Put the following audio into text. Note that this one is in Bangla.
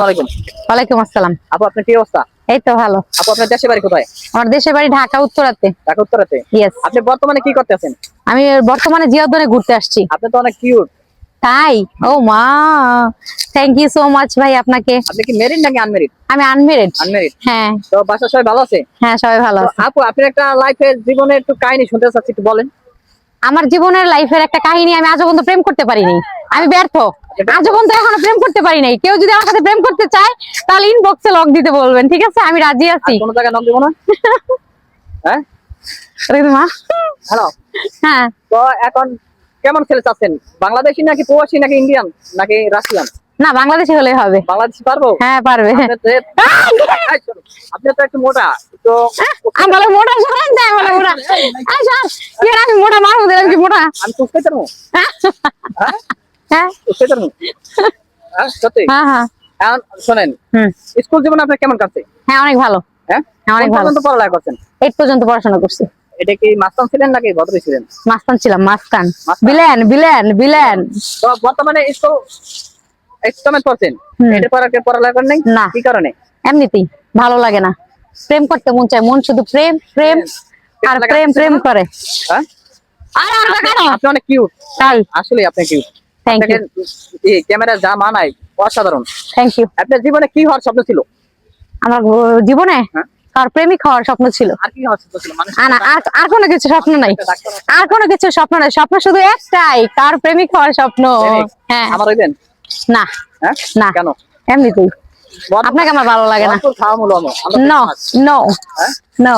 ওয়ালাইকুম আসসালাম। আপু আপনার কি অবস্থা? এই তো ভালো। আপু আপনার দেশের বাড়ি কোথায়? আমার দেশের বাড়ি ঢাকা উত্তরাতে। ঢাকা উত্তরাতে? ইয়েস। আপনি বর্তমানে কি করতেছেন? আমি বর্তমানে জিয়াউদ্দৌনে ঘুরতে আসছি। আপনি তো অনেক কিউট। তাই? ও মা, থ্যাংক ইউ সো মাচ ভাই আপনাকে। আপনি কি ম্যারিড নাকি আনম্যারিড? আমি আনমেরিড। আনম্যারিড। হ্যাঁ। তো বাসার সবাই ভালো আছে? হ্যাঁ, সবাই ভালো আছে। আপু আপনার একটা লাইফের জীবনের একটু কাহিনী শুনতে চাচ্ছি, একটু বলেন। আমার জীবনের লাইফের একটা কাহিনী, আমি আজও পর্যন্ত প্রেম করতে পারিনি। আমি ব্যর্থ। আজও পর্যন্ত এখনো প্রেম করতে পারি নাই। কেউ যদি আমার সাথে প্রেম করতে চায় তাহলে ইনবক্সে লক দিতে বলবেন, ঠিক আছে? আমি রাজি আছি। কোন জায়গায় নক দিব না? হ্যাঁ? মা। হ্যালো। হ্যাঁ। তো এখন কেমন ছেলে চাচ্ছেন? বাংলাদেশী নাকি প্রবাসী নাকি ইন্ডিয়ান নাকি রাশিয়ান? না, বাংলাদেশি হলেই হবে। বাংলাদেশী পারবো? হ্যাঁ, পারবে। আপনি তো একটু মোটা তো। আমি মোটা সরান দেয়, বলে মোটা। আমি মোটা মারবো, দিলাম কি মোটা? আমি বুঝতে পারবো। হ্যাঁ, বুঝতে পারবো। হ্যাঁ সত্যি? হ্যাঁ, হ্যাঁ। এখন শোনেন, স্কুল জীবন আপনার কেমন কাটছে? হ্যাঁ, অনেক ভালো। হ্যাঁ, অনেক ভালো। পর্যন্ত পড়ালেখা করছেন? 8 পর্যন্ত পড়াশোনা করছি। এটা কি মাস্তান ছিলেন নাকি ভদ্র ছিলেন? মাস্তান ছিলাম, মাস্তান। Villain, villain, villain. তো বর্তমানে স্কুল এক্সামে পড়ছেন, এটা পড়ালেখা করেন নাই? না। কি কারণে? এমনিতেই ভালো লাগে না। প্রেম করতে মন চায়, মন শুধু প্রেম প্রেম আর প্রেম প্রেম করে। হ্যাঁ, আপনি অনেক কিউট। তাই? আসলে আপনি কিউট। Thank you. এই ক্যামেরা যা মানায় অসাধারণ। Thank you. আপনার জীবনে কি হওয়ার স্বপ্ন ছিল? আমার জীবনে কার প্রেমিক হওয়ার স্বপ্ন ছিল। আর কি হওয়ার স্বপ্ন ছিল? আর কোনো কিছু স্বপ্ন নাই। আর কোনো কিছু স্বপ্ন নাই। স্বপ্ন শুধু একটাই, কার প্রেমিক হওয়ার স্বপ্ন। হ্যাঁ। আমার হইবেন? না। হ্যাঁ, না। কেন? এমনিতেই। আপনাকে আমার ভালো লাগে না। খাওয়া মূল নো নো নো।